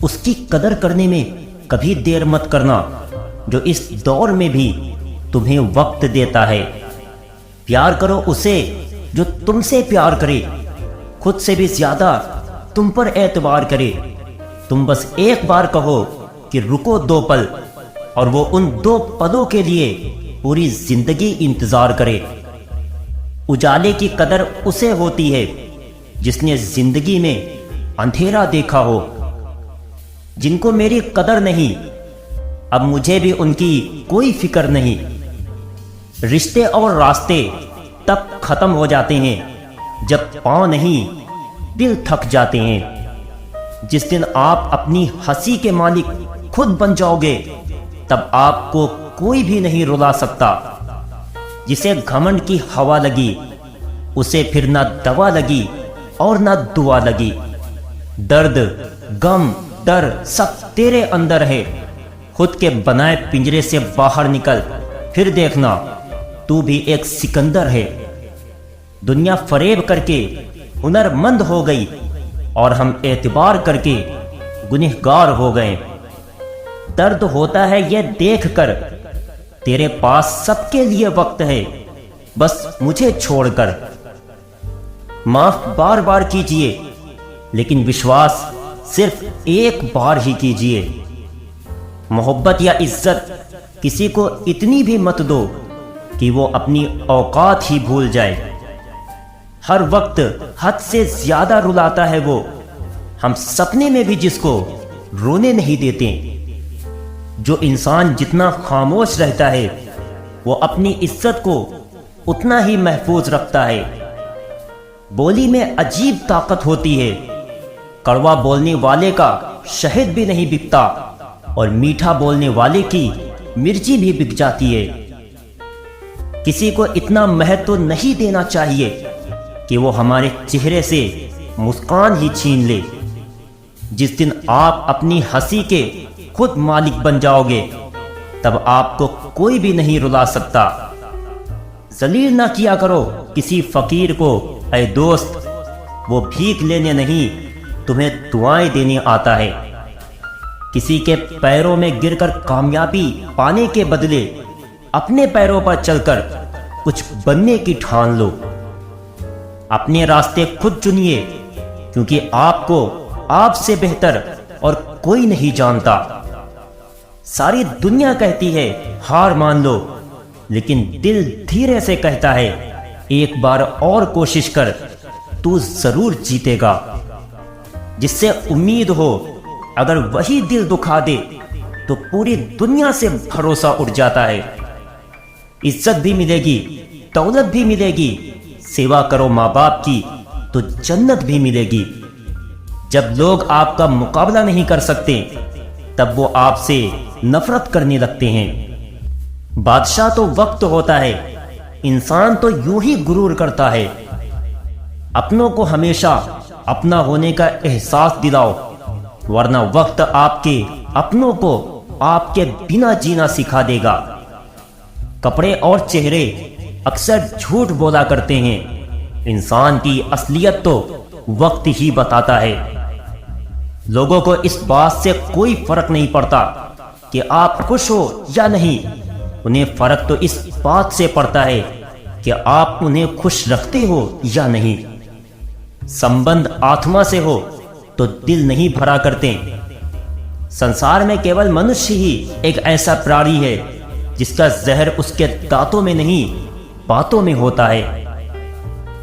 उसकी कदर करने में कभी देर मत करना जो इस दौर में भी तुम्हें वक्त देता है। प्यार करो उसे जो तुमसे प्यार करे, खुद से भी ज्यादा तुम पर एतबार करे। तुम बस एक बार कहो कि रुको 2 पल, और वो उन 2 पलों के लिए पूरी जिंदगी इंतजार करे। उजाले की कदर उसे होती है जिसने जिंदगी में अंधेरा देखा हो। जिनको मेरी कदर नहीं, अब मुझे भी उनकी कोई फिक्र नहीं। रिश्ते और रास्ते तब खत्म हो जाते हैं जब पांव नहीं दिल थक जाते हैं। जिस दिन आप अपनी हंसी के मालिक खुद बन जाओगे, तब आपको कोई भी नहीं रुला सकता। जिसे घमंड की हवा लगी, उसे फिर ना दवा लगी और ना दुआ लगी। दर्द, गम, डर सब तेरे अंदर है। खुद के बनाए पिंजरे से बाहर निकल, फिर देखना तू भी एक सिकंदर है। दुनिया फरेब करके हुनरमंद हो गई और हम एतबार करके गुनहगार हो गए। दर्द होता है यह देखकर तेरे पास सबके लिए वक्त है, बस मुझे छोड़कर। माफ बार बार कीजिए, लेकिन विश्वास सिर्फ एक बार ही कीजिए। मोहब्बत या इज्जत किसी को इतनी भी मत दो कि वो अपनी औकात ही भूल जाए। हर वक्त हद से ज्यादा रुलाता है वो, हम सपने में भी जिसको रोने नहीं देते। जो इंसान जितना खामोश रहता है, वो अपनी इज्जत को उतना ही महफूज रखता है। बोली में अजीब ताकत होती है। कड़वा बोलने वाले का शहद भी नहीं बिकता, और मीठा बोलने वाले की मिर्ची भी बिक जाती है। किसी को इतना महत्व नहीं देना चाहिए कि वो हमारे चेहरे से मुस्कान ही छीन ले। जिस दिन आप अपनी हंसी के खुद मालिक बन जाओगे, तब आपको कोई भी नहीं रुला सकता। जलील ना किया करो किसी फकीर को, ऐ दोस्त, वो भीख लेने नहीं तुम्हें दुआएं देने आता है। किसी के पैरों में गिरकर कामयाबी पाने के बदले अपने पैरों पर चलकर कुछ बनने की ठान लो। अपने रास्ते खुद चुनिए, क्योंकि आपको आपसे बेहतर और कोई नहीं जानता। सारी दुनिया कहती है हार मान लो, लेकिन दिल धीरे से कहता है एक बार और कोशिश कर, तू जरूर जीतेगा। जिससे उम्मीद हो, अगर वही दिल दुखा दे तो पूरी दुनिया से भरोसा उठ जाता है। इज्जत भी मिलेगी, दौलत भी मिलेगी। सेवा करो माँ बाप की तो जन्नत भी मिलेगी। जब लोग आपका मुकाबला नहीं कर सकते, तब वो आपसे नफरत करने लगते हैं। बादशाह तो वक्त होता है, इंसान तो यूं ही गुरूर करता है। अपनों को हमेशा अपना होने का एहसास दिलाओ, वरना वक्त आपके अपनों को आपके बिना जीना सिखा देगा। कपड़े और चेहरे अक्सर झूठ बोला करते हैं, इंसान की असलियत तो वक्त ही बताता है। लोगों को इस बात से कोई फर्क नहीं पड़ता कि आप खुश हो या नहीं, उन्हें फर्क तो इस बात से पड़ता है कि आप उन्हें खुश रखते हो या नहीं। संबंध आत्मा से हो तो दिल नहीं भरा करते। संसार में केवल मनुष्य ही एक ऐसा प्राणी है जिसका जहर उसके दांतों में नहीं, बातों में होता है।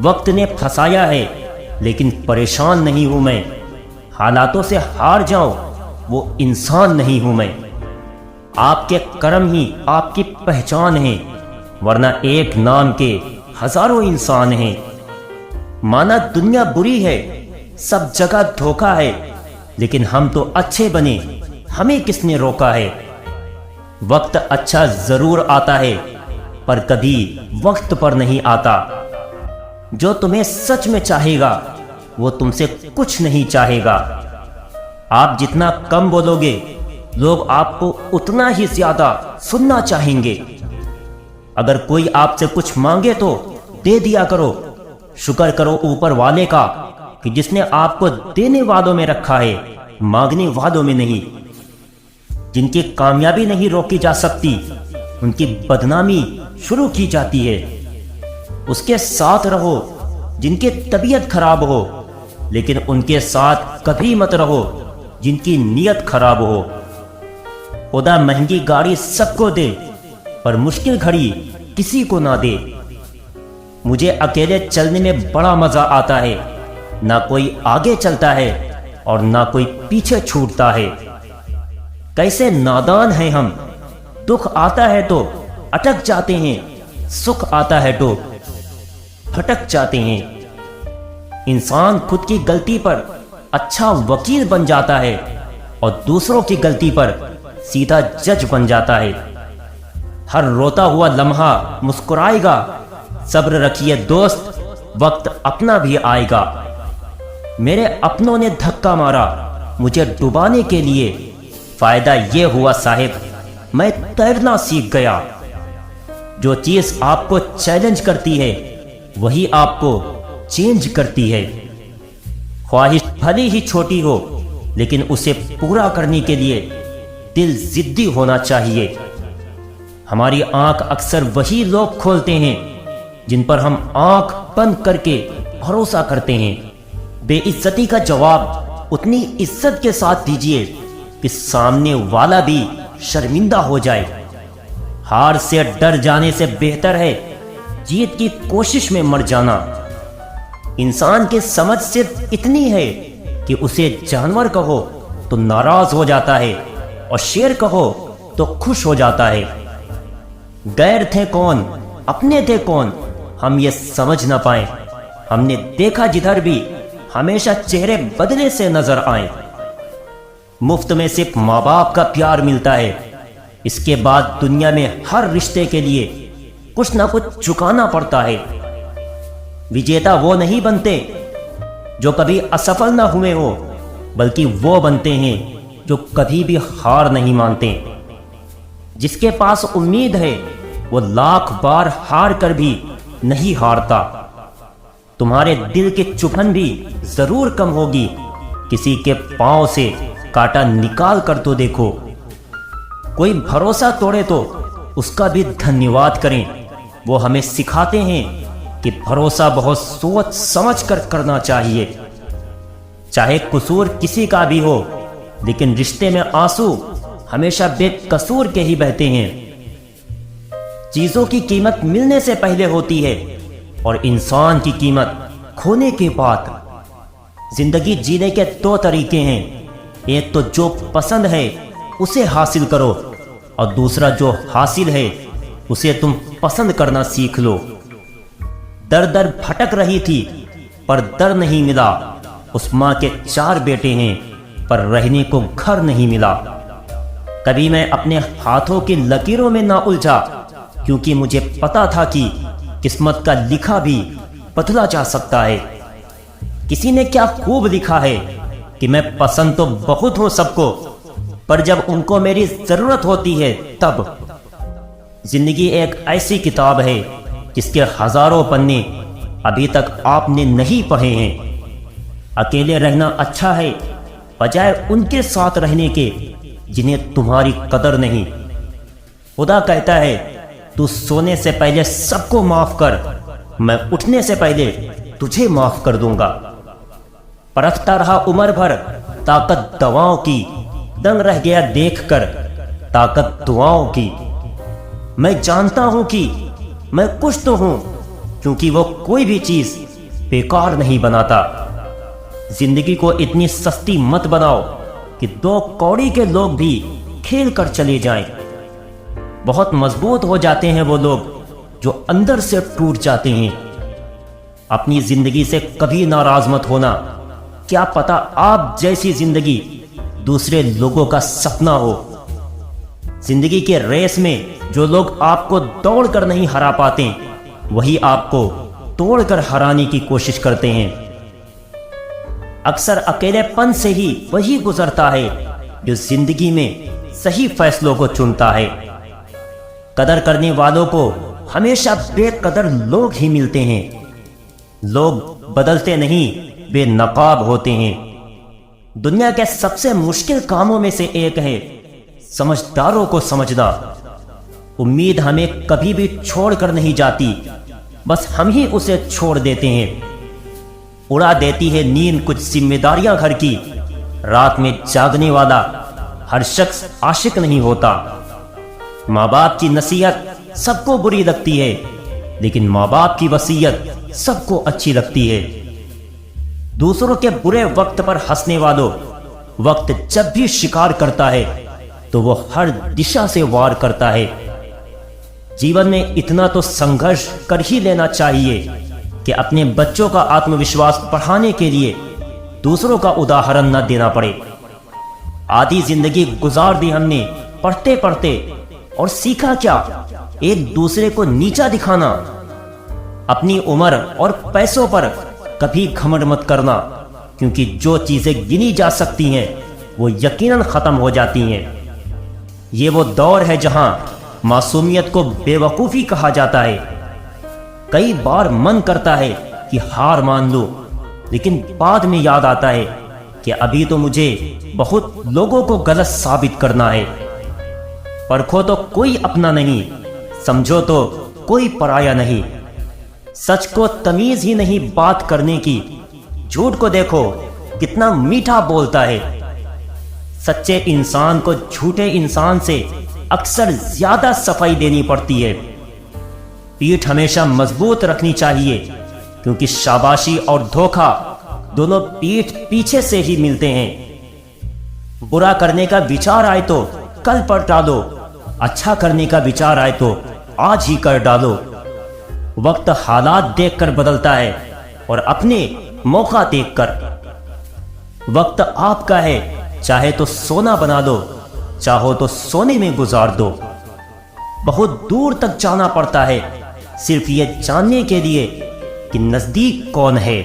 वक्त ने फंसाया है, लेकिन परेशान नहीं हूं मैं। हालातों से हार जाऊं, वो इंसान नहीं हूं मैं। आपके कर्म ही आपकी पहचान है, वरना एक नाम के हजारों इंसान हैं। माना दुनिया बुरी है, सब जगह धोखा है, लेकिन हम तो अच्छे बने, हमें किसने रोका है। वक्त अच्छा जरूर आता है, पर कभी वक्त पर नहीं आता। जो तुम्हें सच में चाहेगा, वो तुमसे कुछ नहीं चाहेगा। आप जितना कम बोलोगे, लोग आपको उतना ही ज्यादा सुनना चाहेंगे। अगर कोई आपसे कुछ मांगे तो दे दिया करो। शुक्र करो ऊपर वाले का कि जिसने आपको देने वालों में रखा है, मांगने वालों में नहीं। जिनकी कामयाबी नहीं रोकी जा सकती, उनकी बदनामी शुरू की जाती है। उसके साथ रहो जिनकी तबीयत खराब हो, लेकिन उनके साथ कभी मत रहो जिनकी नीयत खराब हो। खुदा महंगी गाड़ी सबको दे, पर मुश्किल घड़ी किसी को ना दे। मुझे अकेले चलने में बड़ा मजा आता है। ना कोई आगे चलता है और ना कोई पीछे छूटता है। कैसे नादान हैं हम। दुख आता है तो अटक जाते हैं, सुख आता है तो भटक जाते हैं। इंसान खुद की गलती पर अच्छा वकील बन जाता है और दूसरों की गलती पर सीधा जज बन जाता है। हर रोता हुआ लम्हा मुस्कुराएगा। सब्र रखिए दोस्त, वक्त अपना भी आएगा। मेरे अपनों ने धक्का मारा मुझे डुबाने के लिए। फायदा ये हुआ साहिब, मैं तैरना सीख गया। जो चीज आपको चैलेंज करती है वही आपको चेंज करती है। ख्वाहिश भले ही छोटी हो, लेकिन उसे पूरा करने के लिए दिल जिद्दी होना चाहिए। हमारी आंख अक्सर वही लोग खोलते हैं जिन पर हम आंख बंद करके भरोसा करते हैं। बेइज्जती का जवाब उतनी इज्जत के साथ दीजिए कि सामने वाला भी शर्मिंदा हो जाए। हार से डर जाने से बेहतर है जीत की कोशिश में मर जाना। इंसान की समझ सिर्फ इतनी है कि उसे जानवर कहो तो नाराज हो जाता है और शेर कहो तो खुश हो जाता है। गैर थे कौन, अपने थे कौन, हम ये समझ ना पाए। हमने देखा जिधर भी हमेशा चेहरे बदले से नजर आए। मुफ्त में सिर्फ माँ बाप का प्यार मिलता है। इसके बाद दुनिया में हर रिश्ते के लिए कुछ ना कुछ चुकाना पड़ता है। विजेता वो नहीं बनते जो कभी असफल ना हुए हो, बल्कि वो बनते हैं जो कभी भी हार नहीं मानते। जिसके पास उम्मीद है वो लाख बार हार कर भी नहीं हारता। तुम्हारे दिल की चुभन भी जरूर कम होगी। किसी के पांव से कांटा निकाल कर तो देखो। कोई भरोसा तोड़े तो उसका भी धन्यवाद करें। वो हमें सिखाते हैं कि भरोसा बहुत सोच समझ कर करना चाहिए। चाहे कसूर किसी का भी हो, लेकिन रिश्ते में आंसू हमेशा बेकसूर के ही बहते हैं। चीजों की कीमत मिलने से पहले होती है और इंसान की कीमत खोने के बाद। जिंदगी जीने के दो तरीके हैं। एक तो जो पसंद है उसे हासिल करो, और दूसरा जो हासिल है उसे तुम पसंद करना सीख लो। दर दर भटक रही थी पर दर नहीं मिला। उस माँ के 4 बेटे हैं पर रहने को घर नहीं मिला। कभी मैं अपने हाथों की लकीरों में ना उलझा, क्योंकि मुझे पता था कि किस्मत का लिखा भी बदला जा सकता है। किसी ने क्या खूब लिखा है कि मैं पसंद तो बहुत हूं सबको, पर जब उनको मेरी जरूरत होती है तब। जिंदगी एक ऐसी किताब है जिसके हजारों पन्ने अभी तक आपने नहीं पढ़े हैं। अकेले रहना अच्छा है बजाय उनके साथ रहने के जिन्हें तुम्हारी कदर नहीं। खुदा कहता है तू सोने से पहले सबको माफ कर, मैं उठने से पहले तुझे माफ कर दूंगा। परखता रहा उम्र भर ताकत दवाओं की, दंग रह गया देखकर ताकत दुआओं की। मैं जानता हूं कि मैं कुछ तो हूं, क्योंकि वो कोई भी चीज बेकार नहीं बनाता। जिंदगी को इतनी सस्ती मत बनाओ कि 2 कौड़ी के लोग भी खेल कर चले जाएं। बहुत मजबूत हो जाते हैं वो लोग जो अंदर से टूट जाते हैं। अपनी जिंदगी से कभी नाराज मत होना। क्या पता आप जैसी जिंदगी दूसरे लोगों का सपना हो। जिंदगी के रेस में जो लोग आपको दौड़कर नहीं हरा पाते, वही आपको तोड़कर हराने की कोशिश करते हैं। अक्सर अकेलेपन से ही वही गुजरता है जो जिंदगी में सही फैसलों को चुनता है। कदर करने वालों को हमेशा बेकदर लोग ही मिलते हैं। लोग बदलते नहीं, बेनकाब होते हैं। दुनिया के सबसे मुश्किल कामों में से एक है समझदारों को समझना। उम्मीद हमें कभी भी छोड़कर नहीं जाती, बस हम ही उसे छोड़ देते हैं। उड़ा देती है नींद कुछ जिम्मेदारियां घर की। रात में जागने वाला हर शख्स आशिक नहीं होता। माँ बाप की नसीहत सबको बुरी लगती है, लेकिन माँ बाप की वसीयत सबको अच्छी लगती है। दूसरों के बुरे वक्त पर हंसने वालों, वक्त जब भी शिकार करता है तो वो हर दिशा से वार करता है। जीवन में इतना तो संघर्ष कर ही लेना चाहिए कि अपने बच्चों का आत्मविश्वास बढ़ाने के लिए दूसरों का उदाहरण न देना पड़े। आधी जिंदगी गुजार दी हमने पढ़ते पढ़ते, और सीखा क्या? एक दूसरे को नीचा दिखाना। अपनी उम्र और पैसों पर कभी घमंड मत करना, क्योंकि जो चीजें गिनी जा सकती हैं वो यकीनन खत्म हो जाती हैं। ये वो दौर है जहां मासूमियत को बेवकूफ़ी कहा जाता है। कई बार मन करता है कि हार मान लो, लेकिन बाद में याद आता है कि अभी तो मुझे बहुत लोगों को गलत साबित करना है। परखो तो कोई अपना नहीं, समझो तो कोई पराया नहीं। सच को तमीज ही नहीं बात करने की, झूठ को देखो कितना मीठा बोलता है। सच्चे इंसान को झूठे इंसान से अक्सर ज्यादा सफाई देनी पड़ती है। पीठ हमेशा मजबूत रखनी चाहिए, क्योंकि शाबाशी और धोखा दोनों पीठ पीछे से ही मिलते हैं। बुरा करने का विचार आए तो कल पर टालो, अच्छा करने का विचार आए तो आज ही कर डालो। वक्त हालात देखकर बदलता है और अपने मौका देखकर। वक्त आपका है, चाहे तो सोना बना दो, चाहो तो सोने में गुजार दो। बहुत दूर तक जाना पड़ता है सिर्फ ये जानने के लिए कि नजदीक कौन है।